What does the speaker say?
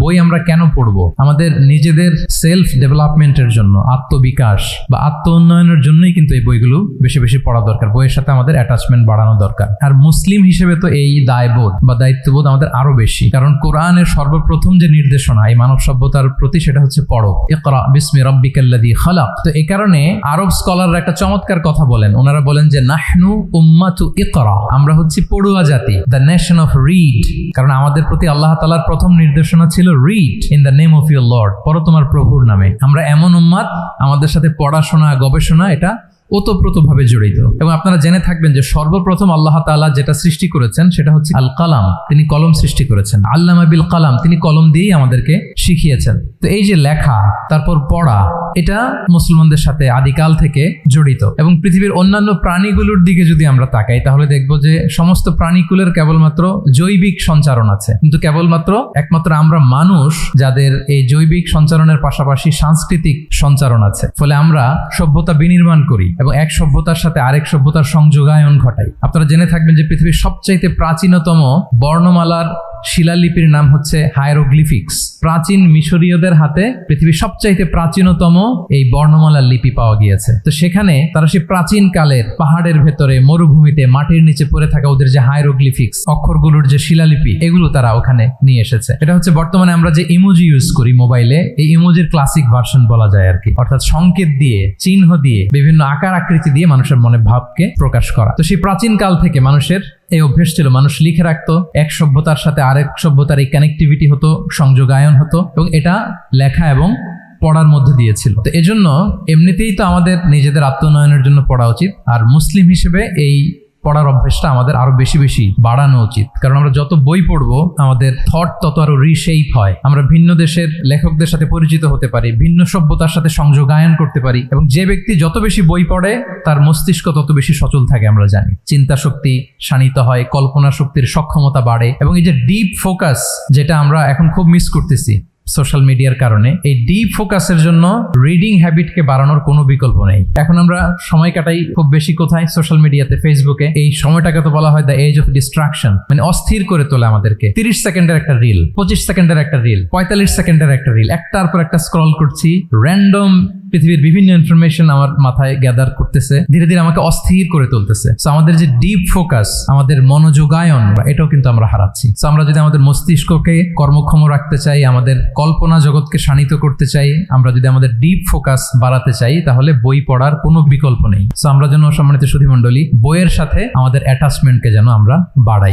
বই আমরা কেন পড়বো? আমাদের নিজেদের সেলফ ডেভেলপমেন্টের জন্য, আত্মবিকাশ বা আত্ম উন্নয়নের জন্যই কিন্তু এই বইগুলো বেশি বেশি পড়া দরকার। বইয়ের সাথে আমাদের অ্যাটাচমেন্ট বাড়ানো দরকার। আর মুসলিম হিসেবে তো এই দায়বোধ বা দায়িত্ববোধ আমাদের আরো বেশি, কারণ কোরআনের সর্বপ্রথম যে নির্দেশনা এই মানব সভ্যতার প্রতি সেটা হচ্ছে পড়ো, ইকরা বিসমি রাব্বিকাল্লাযী খালাক। তো এই কারণে আরব স্কলাররা একটা চমৎকার কথা বলেন। ওনারা বলেন যে নাহনু উম্মাতু ইকরা, আমরা হচ্ছি পড়ুয়া জাতি, দ্য নেশন অফ রিড। কারণ আমাদের প্রতি আল্লাহ তাআলার প্রথম নির্দেশনা ছিল read in the name of your Lord, পড়ো তোমার প্রভুর নামে। আমরা এমন উম্মাত, আমাদের সাথে পড়াশোনা গবেষণা এটা ওতপ্রোতভাবে জড়িত। এবং আপনারা জেনে থাকবেন যে সর্বপ্রথম আল্লাহ তাআলা যেটা সৃষ্টি করেছেন সেটা হচ্ছে আল কালাম। তিনি কলম সৃষ্টি করেছেন, আল্লামা বিল কালাম, তিনি কলম দিয়েই আমাদেরকে শিখিয়েছেন। তো এই যে লেখা তারপর পড়া, এটা মুসলমানদের সাথে আদিকাল থেকে জড়িত। এবং পৃথিবীর অন্যান্য প্রাণীগুলোর দিকে যদি আমরা তাকাই তাহলে দেখব যে সমস্ত প্রাণীকুলের কেবলমাত্র জৈবিক সঞ্চারণ আছে, কিন্তু একমাত্র আমরা মানুষ যাদের এই জৈবিক সঞ্চারণের পাশাপাশি সাংস্কৃতিক সঞ্চারণ আছে। ফলে আমরা সভ্যতা বিনির্মাণ করি এবং এক সভ্যতার সাথে আরেক সভ্যতার সংযোগায়ন ঘটাই। আপনারা জেনে থাকবেন যে পৃথিবীর সবচাইতে প্রাচীনতম বর্ণমালার শিলালিপির নাম হচ্ছে হায়ারোগ্লিফিক্স। প্রাচীন মিশরীয়দের হাতে পৃথিবীর সবচাইতে প্রাচীনতম এই বর্ণমালার লিপি পাওয়া গিয়েছে। তো সেখানে তারা সেই প্রাচীন কালের পাহাড়ের ভেতরে, মরুভূমিতে, মাটির নিচে পড়ে থাকা ওদের যে হায়ারোগ্লিফিক্স, অক্ষরগুলোর যে শিলালিপি, এগুলো তারা ওখানে নিয়ে এসেছে। এটা হচ্ছে বর্তমানে আমরা যে ইমোজি ইউজ করি মোবাইলে, এই ইমোজির ক্লাসিক ভার্সন বলা যায় আর কি। অর্থাৎ সংকেত দিয়ে, চিহ্ন দিয়ে, বিভিন্ন আকার আকৃতি দিয়ে মানুষের মনে ভাবকে প্রকাশ করা। তো সেই প্রাচীন কাল থেকে মানুষের এই অভ্যেস ছিল, মানুষ লিখে রাখতো, এক সভ্যতার সাথে আরেক সভ্যতার এই কানেক্টিভিটি হতো, সংযোগায়ন হতো, এবং এটা লেখা এবং পড়ার মধ্যে দিয়েছিল। তো এজন্য এমনিতেই তো আমাদের নিজেদের আত্মোন্নয়নের জন্য পড়া উচিত, আর মুসলিম হিসেবে এই পড়ার অভ্যেসটা আমাদের আরো বেশি বেশি বাড়ানো উচিত। কারণ আমরা যত বই পড়বো আমাদের থট তত আরো রিশেপ হয়, আমরা ভিন্ন দেশের লেখকদের সাথে পরিচিত হতে পারি, ভিন্ন সভ্যতার সাথে সংযোগায়ন করতে পারি। এবং যে ব্যক্তি যত বেশি বই পড়ে তার মস্তিষ্ক তত বেশি সচল থাকে, আমরা জানি। চিন্তা শক্তি শানিত হয়, কল্পনা শক্তির সক্ষমতা বাড়ে, এবং এই যে ডিপ ফোকাস যেটা আমরা এখন খুব মিস করতেছি সোশ্যাল মিডিয়ার কারণে, এই ডিপ ফোকাসের জন্য রিডিং হ্যাবিটকে বাড়ানোর কোনো বিকল্প নেই। এখন আমরা সময় কাটাই খুব বেশি কোথায়? সোশ্যাল মিডিয়াতে, ফেসবুকে। এই সময়টাকে তো বলা হয় দ্য এজ অফ ডিস্ট্রাকশন, মানে অস্থির করে তোলে আমাদেরকে। 30 সেকেন্ডের একটা রিল, 25 সেকেন্ডের একটা রিল, 45 সেকেন্ডের একটা রিল, একটার পর একটা স্ক্রল করছি। র্যান্ডম পৃথিবীর বিভিন্ন ইনফরমেশন আমার মাথায় গ্যাদার করতেছে, ধীরে ধীরে আমাকে অস্থির করে তুলতেছে। সো আমাদের যে ডিপ ফোকাস, আমাদের মনোযোগায়ন, এটাও কিন্তু আমরা হারাচ্ছি। সো আমরা যদি আমাদের মস্তিষ্ককে কর্মক্ষম রাখতে চাই, আমাদের কল্পনা জগৎকে শানিত করতে চাই, আমরা যদি আমাদের ডিপ ফোকাস বাড়াতে চাই, তাহলে বই পড়ার কোনো বিকল্প নেই। সো আমরা যেন, সম্মানিত সুধী মণ্ডলী, বইয়ের সাথে আমাদের অ্যাটাচমেন্টকে যেন আমরা বাড়াই।